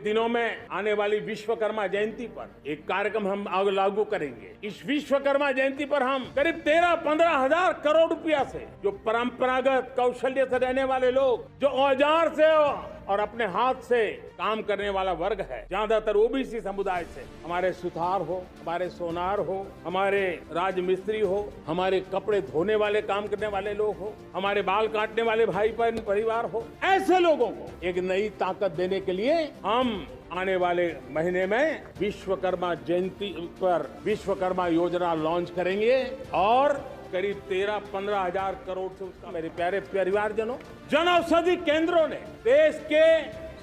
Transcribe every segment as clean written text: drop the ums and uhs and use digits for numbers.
दिनों में आने वाली विश्वकर्मा जयंती पर एक कार्यक्रम हम लागू करेंगे। इस विश्वकर्मा जयंती पर हम करीब 13-15 हजार करोड़ रुपया से जो परंपरागत कौशल्य से रहने वाले लोग, जो औजार से और अपने हाथ से काम करने वाला वर्ग है, ज्यादातर ओबीसी समुदाय से, हमारे सुथार हो, हमारे सोनार हो, हमारे राजमिस्त्री हो, हमारे कपड़े धोने वाले काम करने वाले लोग हो, हमारे बाल काटने वाले भाई बहन परिवार हो, ऐसे लोगों को एक नई ताकत देने के लिए हम आने वाले महीने में विश्वकर्मा जयंती पर विश्वकर्मा योजना लॉन्च करेंगे और करीब 13-15 हजार करोड़ से उसका, मेरे प्यारे परिवारजनों, जन औषधि केंद्रों ने देश के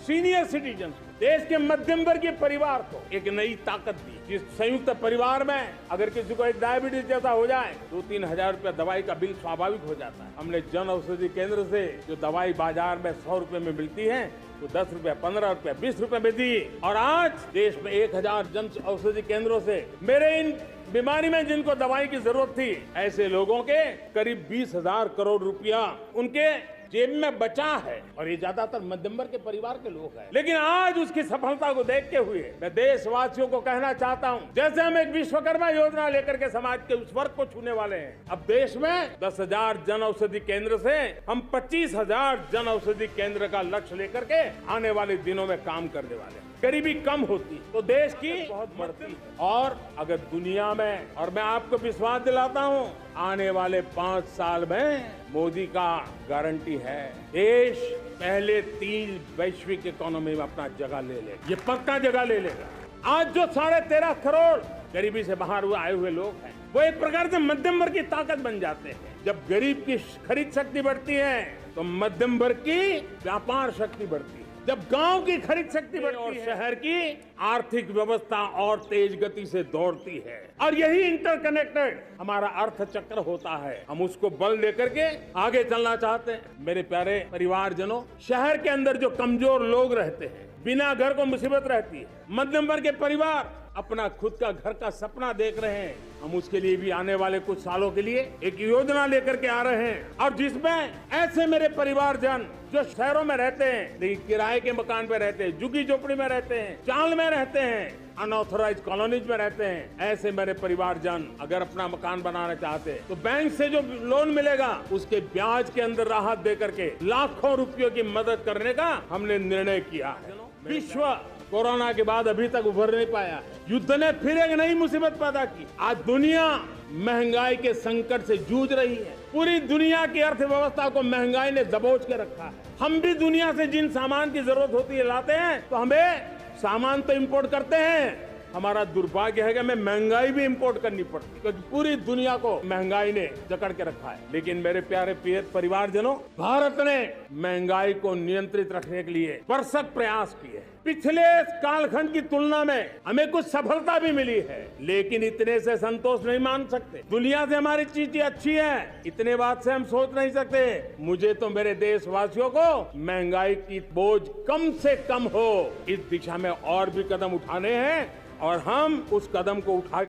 सीनियर सिटीजन, देश के मध्यम वर्गीय परिवार को एक नई ताकत दी। जिस संयुक्त परिवार में अगर किसी को एक डायबिटीज जैसा हो जाए 2-3 हजार रुपया दवाई का बिल स्वाभाविक हो जाता है। हमने जन औषधि केंद्र से जो दवाई बाजार में 100 रुपए में मिलती है तो 10 रुपए, 15 रुपए, 20 रुपए में दी। और आज देश में 1000 जन औषधि केंद्रों से मेरे इन बीमारी में जिनको दवाई की जरूरत थी, ऐसे लोगों के करीब 20,000 करोड़ रुपया उनके जेब में बचा है और ये ज्यादातर मध्यम वर्ग के परिवार के लोग हैं। लेकिन आज उसकी सफलता को देखते हुए मैं देशवासियों को कहना चाहता हूं, जैसे हम एक विश्वकर्मा योजना लेकर के समाज के उस वर्ग को छूने वाले हैं, अब देश में 10,000 जन औषधि केंद्र से हम 25,000 जन औषधि केंद्र का लक्ष्य लेकर के आने वाले दिनों में काम करने वाले हैं। गरीबी कम होती तो देश की बहुत बढ़ती है। और अगर दुनिया में, और मैं आपको विश्वास दिलाता हूं, आने वाले 5 साल में मोदी का गारंटी है, देश पहले 3 वैश्विक इकोनॉमी में अपना जगह ले लेगा। ये पक्का जगह ले लेगा। आज जो 13.5 करोड़ गरीबी से बाहर आए हुए लोग हैं, वो एक प्रकार से मध्यम वर्ग की ताकत बन जाते हैं। जब गरीब की खरीद शक्ति बढ़ती है तो मध्यम वर्ग की व्यापार शक्ति बढ़ती है। जब गांव की खरीद शक्ति बढ़ती है और शहर की आर्थिक व्यवस्था और तेज गति से दौड़ती है। और यही इंटरकनेक्टेड हमारा अर्थ चक्र होता है। हम उसको बल लेकर के आगे चलना चाहते हैं। मेरे प्यारे परिवारजनों, शहर के अंदर जो कमजोर लोग रहते हैं, बिना घर को मुसीबत रहती है, मध्यम वर्ग के परिवार अपना खुद का घर का सपना देख रहे हैं, हम उसके लिए भी आने वाले कुछ सालों के लिए एक योजना लेकर के आ रहे हैं। और जिसमें ऐसे मेरे परिवारजन जो शहरों में रहते हैं लेकिन किराए के मकान पे रहते हैं, झुग्गी झोपड़ी में रहते हैं, चाल में रहते हैं, अनऑथराइज्ड कॉलोनीज में रहते हैं, ऐसे मेरे परिवारजन अगर अपना मकान बनाना चाहते हैं तो बैंक से जो लोन मिलेगा उसके ब्याज के अंदर राहत देकर के लाखों रुपयों की मदद करने का हमने निर्णय किया है। विश्व कोरोना के बाद अभी तक उभर नहीं पाया है। युद्ध ने फिर एक नई मुसीबत पैदा की। आज दुनिया महंगाई के संकट से जूझ रही है। पूरी दुनिया की अर्थव्यवस्था को महंगाई ने दबोच के रखा है। हम भी दुनिया से जिन सामान की जरूरत होती है लाते हैं, तो हमें सामान तो इंपोर्ट करते हैं। हमारा दुर्भाग्य है कि हमें महंगाई भी इंपोर्ट करनी पड़ती, क्योंकि पूरी दुनिया को महंगाई ने जकड़ के रखा है। लेकिन मेरे प्यारे परिवारजनों, भारत ने महंगाई को नियंत्रित रखने के लिए भरसक प्रयास किए। पिछले कालखंड की तुलना में हमें कुछ सफलता भी मिली है, लेकिन इतने से संतोष नहीं मान सकते। दुनिया से हमारी चीजें अच्छी है, इतने बात से हम सोच नहीं सकते। मुझे तो मेरे देशवासियों को महंगाई की बोझ कम से कम हो, इस दिशा में और भी कदम उठाने हैं और हम उस कदम को उठा